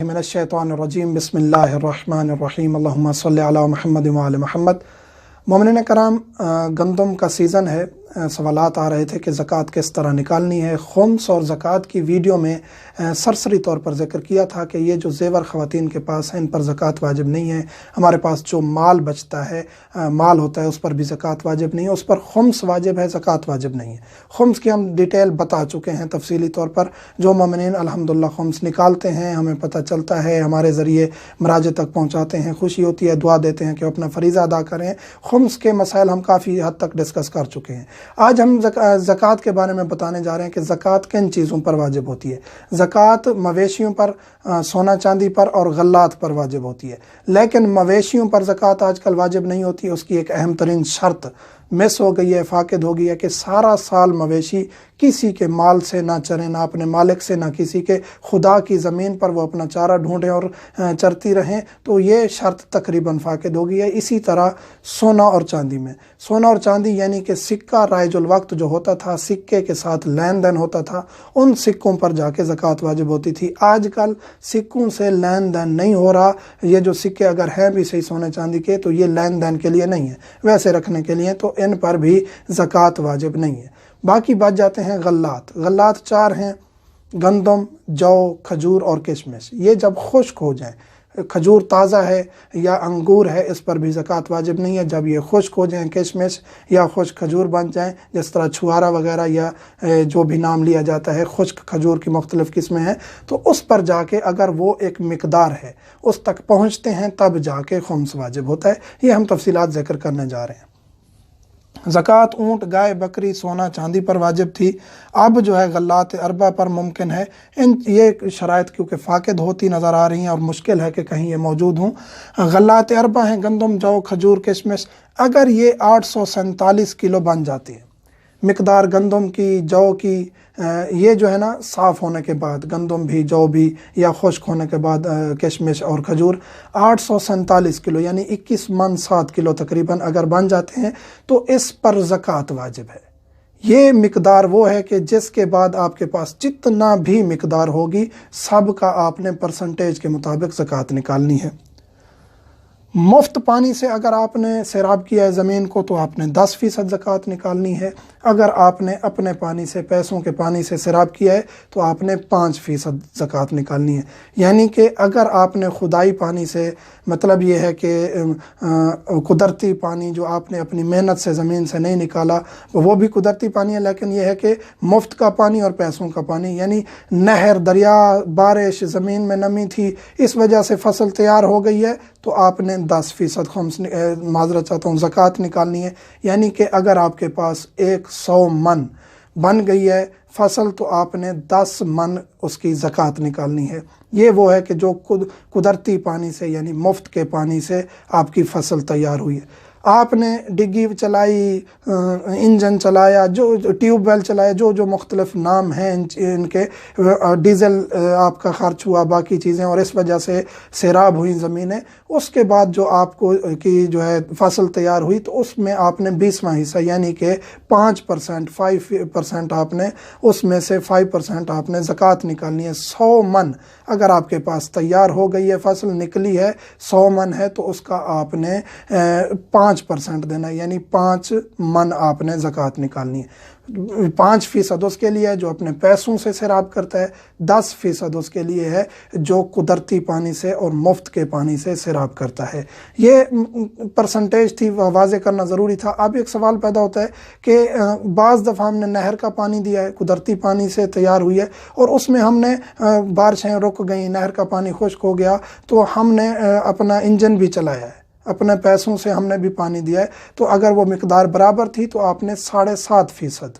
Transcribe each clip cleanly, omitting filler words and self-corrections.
من الشیطان الرجیم بسم اللہ الرحمن الرحیم اللہم صلی علی محمد وعلی محمد۔ مومنین کرام، گندم کا سیزن ہے۔ سوالات آ رہے تھے کہ زکوٰۃ کس طرح نکالنی ہے۔ خمس اور زکوٰۃ کی ویڈیو میں سرسری طور پر ذکر کیا تھا کہ یہ جو زیور خواتین کے پاس ہیں ان پر زکوٰۃ واجب نہیں ہے۔ ہمارے پاس جو مال بچتا ہے، مال ہوتا ہے، اس پر بھی زکوٰۃ واجب نہیں ہے، اس پر خمس واجب ہے، زکوٰۃ واجب نہیں ہے۔ خمس کی ہم ڈیٹیل بتا چکے ہیں تفصیلی طور پر۔ جو مومنین الحمدللہ خمس نکالتے ہیں، ہمیں پتہ چلتا ہے، ہمارے ذریعے مراجع تک پہنچاتے ہیں، خوشی ہوتی ہے، دعا دیتے ہیں کہ اپنا فریضہ ادا کریں۔ خمس کے مسائل ہم کافی حد تک ڈسکس کر چکے ہیں۔ آج ہم زکوٰۃ کے بارے میں بتانے جا رہے ہیں کہ زکوٰۃ کن چیزوں پر واجب ہوتی ہے۔ زکوٰۃ مویشیوں پر، سونا چاندی پر اور غلات پر واجب ہوتی ہے، لیکن مویشیوں پر زکوٰۃ آج کل واجب نہیں ہوتی۔ اس کی ایک اہم ترین شرط مس ہو گئی ہے، فاقد ہو گئی ہے کہ سارا سال مویشی کسی کے مال سے نہ چریں، نہ اپنے مالک سے، نہ کسی کے خدا کی زمین پر وہ اپنا چارہ ڈھونڈیں اور چرتی رہیں، تو یہ شرط تقریباً فاقد ہو گئی ہے۔ اسی طرح سونا اور چاندی میں، سونا اور چاندی یعنی کہ سکہ رائج الوقت جو ہوتا تھا، سکے کے ساتھ لین دین ہوتا تھا، ان سکوں پر جا کے زکوٰۃ واجب ہوتی تھی۔ آج کل سکوں سے لین دین نہیں ہو رہا۔ یہ جو سکے اگر ہیں بھی صحیح سونے چاندی کے، تو یہ لین دین کے لیے نہیں ہے، ویسے رکھنے کے لیے، تو ان پر بھی زکوٰۃ واجب نہیں ہے۔ باقی بچ جاتے ہیں غلات۔ غلات چار ہیں: گندم، جو، کھجور اور کشمش۔ یہ جب خشک ہو جائیں، کھجور تازہ ہے یا انگور ہے، اس پر بھی زکوٰۃ واجب نہیں ہے۔ جب یہ خشک ہو جائیں، کشمش یا خشک کھجور بن جائیں، جس طرح چھوارا وغیرہ یا جو بھی نام لیا جاتا ہے، خشک کھجور کی مختلف قسمیں ہیں، تو اس پر جا کے اگر وہ ایک مقدار ہے اس تک پہنچتے ہیں تب جا کے خمس واجب ہوتا ہے۔ یہ ہم تفصیلات ذکر کرنے جا رہے ہیں۔ زکوٰۃ اونٹ، گائے، بکری، سونا چاندی پر واجب تھی، اب جو ہے غلات اربع پر ممکن ہے۔ یہ شرائط کیونکہ فاقد ہوتی نظر آ رہی ہیں اور مشکل ہے کہ کہیں یہ موجود ہوں۔ غلات اربع ہیں: گندم، جو، کھجور، کشمش۔ اگر یہ 847 کلو بن جاتی ہے مقدار گندم کی، جو کی، یہ جو ہے نا صاف ہونے کے بعد، گندم بھی، جو بھی، یا خشک ہونے کے بعد کشمش اور کھجور 847 کلو یعنی 21 من 7 کلو تقریباً اگر بن جاتے ہیں تو اس پر زکوٰۃ واجب ہے۔ یہ مقدار وہ ہے کہ جس کے بعد آپ کے پاس جتنا بھی مقدار ہوگی سب کا آپ نے پرسنٹیج کے مطابق زکوٰۃ نکالنی ہے۔ مفت پانی سے اگر آپ نے سیراب کیا ہے زمین کو تو آپ نے 10% زکوٰۃ نکالنی ہے۔ اگر آپ نے اپنے پانی سے، پیسوں کے پانی سے سیراب کیا ہے تو آپ نے 5% زکوٰۃ نکالنی ہے۔ یعنی کہ اگر آپ نے خدائی پانی سے، مطلب یہ ہے کہ قدرتی پانی جو آپ نے اپنی محنت سے زمین سے نہیں نکالا، وہ بھی قدرتی پانی ہے، لیکن یہ ہے کہ مفت کا پانی اور پیسوں کا پانی، یعنی نہر، دریا، بارش، زمین میں نمی تھی، اس وجہ سے فصل تیار ہو گئی ہے، تو آپ نے 10% خمس، معذرت چاہتا ہوں، زکوٰۃ نکالنی ہے۔ یعنی کہ اگر آپ کے پاس 100 من بن گئی ہے فصل تو آپ نے 10 من اس کی زکوٰۃ نکالنی ہے۔ یہ وہ ہے کہ جو قدرتی پانی سے یعنی مفت کے پانی سے آپ کی فصل تیار ہوئی ہے۔ آپ نے ڈگی چلائی، انجن چلایا، جو ٹیوب ویل چلایا، جو مختلف نام ہیں ان کے، ڈیزل آپ کا خرچ ہوا، باقی چیزیں، اور اس وجہ سے سیراب ہوئی زمینیں، اس کے بعد جو آپ کو کی جو ہے فصل تیار ہوئی تو اس میں آپ نے 20واں حصہ یعنی کہ 5% آپ نے اس میں سے 5% آپ نے زکوٰۃ نکالنی ہے۔ 100 من اگر آپ کے پاس تیار ہو گئی ہے، فصل نکلی ہے، 100 من ہے تو اس کا آپ نے 5% دینا ہے، یعنی 5 من آپ نے زکوٰۃ نکالنی ہے۔ 5% اس کے لیے ہے جو اپنے پیسوں سے سیراب کرتا ہے، 10% اس کے لیے ہے جو قدرتی پانی سے اور مفت کے پانی سے سیراب کرتا ہے۔ یہ پرسنٹیج تھی، واضح کرنا ضروری تھا۔ اب ایک سوال پیدا ہوتا ہے کہ بعض دفعہ ہم نے نہر کا پانی دیا ہے، قدرتی پانی سے تیار ہوئی ہے، اور اس میں ہم نے بارشیں رک گئیں، نہر کا پانی خشک ہو گیا، تو ہم نے اپنا انجن بھی چلایا ہے، اپنے پیسوں سے ہم نے بھی پانی دیا ہے، تو اگر وہ مقدار برابر تھی تو آپ نے 7.5%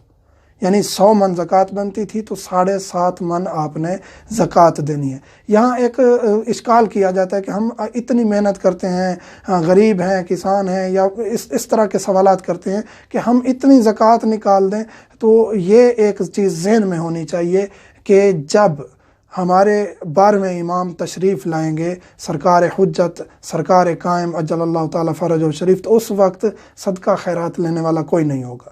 یعنی 100 من زکوٰۃ بنتی تھی تو 7.5 من آپ نے زکوٰۃ دینی ہے۔ یہاں ایک اشکال کیا جاتا ہے کہ ہم اتنی محنت کرتے ہیں، غریب ہیں، کسان ہیں، یا اس طرح کے سوالات کرتے ہیں کہ ہم اتنی زکوٰۃ نکال دیں۔ تو یہ ایک چیز ذہن میں ہونی چاہیے کہ جب ہمارے 12ویں امام تشریف لائیں گے، سرکار حجت، سرکار قائم اجل اللہ تعالیٰ فرج و شریف، تو اس وقت صدقہ خیرات لینے والا کوئی نہیں ہوگا۔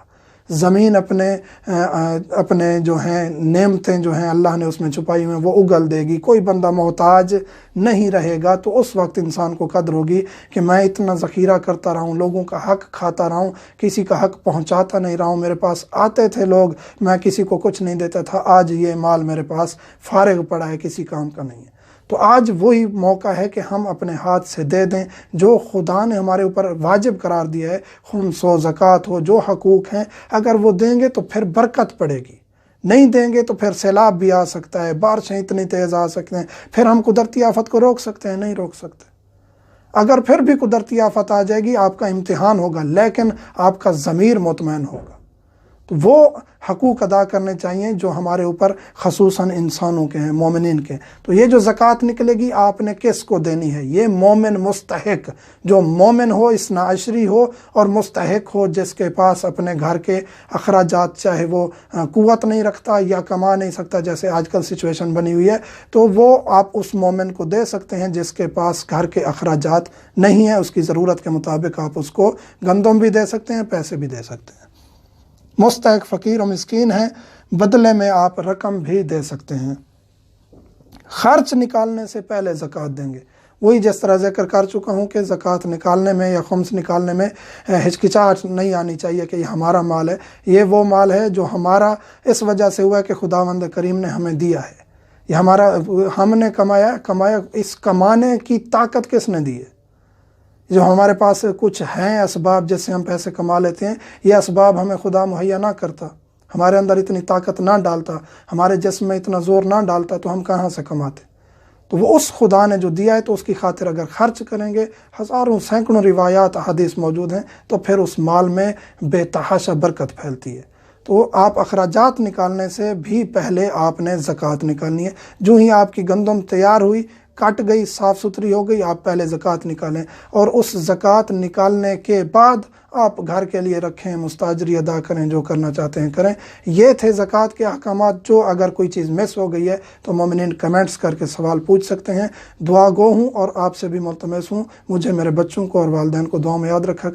زمین اپنے جو ہیں نعمتیں جو ہیں اللہ نے اس میں چھپائی ہوئی ہیں وہ اگل دے گی، کوئی بندہ محتاج نہیں رہے گا، تو اس وقت انسان کو قدر ہوگی کہ میں اتنا ذخیرہ کرتا رہا ہوں، لوگوں کا حق کھاتا رہا ہوں، کسی کا حق پہنچاتا نہیں رہا ہوں، میرے پاس آتے تھے لوگ، میں کسی کو کچھ نہیں دیتا تھا، آج یہ مال میرے پاس فارغ پڑا ہے، کسی کام کا نہیں ہے۔ تو آج وہی موقع ہے کہ ہم اپنے ہاتھ سے دے دیں جو خدا نے ہمارے اوپر واجب قرار دیا ہے، خمس ہو، زکوٰۃ ہو، جو حقوق ہیں، اگر وہ دیں گے تو پھر برکت پڑے گی، نہیں دیں گے تو پھر سیلاب بھی آ سکتا ہے، بارشیں اتنی تیز آ سکتے ہیں، پھر ہم قدرتی آفت کو روک سکتے ہیں؟ نہیں روک سکتے۔ اگر پھر بھی قدرتی آفت آ جائے گی، آپ کا امتحان ہوگا، لیکن آپ کا ضمیر مطمئن ہوگا۔ تو وہ حقوق ادا کرنے چاہیے جو ہمارے اوپر خصوصاً انسانوں کے ہیں، مومنین کے۔ تو یہ جو زکوٰۃ نکلے گی آپ نے کس کو دینی ہے؟ یہ مومن مستحق، جو مومن ہو، اثنا عشری ہو اور مستحق ہو، جس کے پاس اپنے گھر کے اخراجات، چاہے وہ قوت نہیں رکھتا یا کما نہیں سکتا، جیسے آج کل سچویشن بنی ہوئی ہے، تو وہ آپ اس مومن کو دے سکتے ہیں جس کے پاس گھر کے اخراجات نہیں ہیں، اس کی ضرورت کے مطابق آپ اس کو گندم بھی دے سکتے ہیں، پیسے بھی دے سکتے ہیں۔ مستحق فقیر و مسکین ہیں، بدلے میں آپ رقم بھی دے سکتے ہیں۔ خرچ نکالنے سے پہلے زکوٰۃ دیں گے، وہی جس طرح ذکر کر چکا ہوں کہ زکوٰۃ نکالنے میں یا خمس نکالنے میں ہچکچاہٹ نہیں آنی چاہیے کہ یہ ہمارا مال ہے، یہ وہ مال ہے جو ہمارا اس وجہ سے ہوا ہے کہ خداوند کریم نے ہمیں دیا ہے، یہ ہمارا، ہم نے کمایا، اس کمانے کی طاقت کس نے دی ہے؟ جو ہمارے پاس کچھ ہیں اسباب جس سے ہم پیسے کما لیتے ہیں، یہ اسباب ہمیں خدا مہیا نہ کرتا، ہمارے اندر اتنی طاقت نہ ڈالتا، ہمارے جسم میں اتنا زور نہ ڈالتا، تو ہم کہاں سے کماتے؟ تو وہ اس خدا نے جو دیا ہے، تو اس کی خاطر اگر خرچ کریں گے، ہزاروں سینکڑوں روایات احادیث موجود ہیں، تو پھر اس مال میں بے تحاشا برکت پھیلتی ہے۔ تو آپ اخراجات نکالنے سے بھی پہلے آپ نے زکوٰۃ نکالنی ہے۔ جو ہی آپ کی گندم تیار ہوئی، کٹ گئی، صاف ستھری ہو گئی، آپ پہلے زکوٰۃ نکالیں، اور اس زکوٰۃ نکالنے کے بعد آپ گھر کے لیے رکھیں، مستاجری ادا کریں، جو کرنا چاہتے ہیں کریں۔ یہ تھے زکوٰۃ کے احکامات۔ جو اگر کوئی چیز مس ہو گئی ہے تو مومنین کمنٹس کر کے سوال پوچھ سکتے ہیں۔ دعا گو ہوں اور آپ سے بھی ملتمس ہوں، مجھے، میرے بچوں کو اور والدین کو دعا میں یاد رکھا کریں۔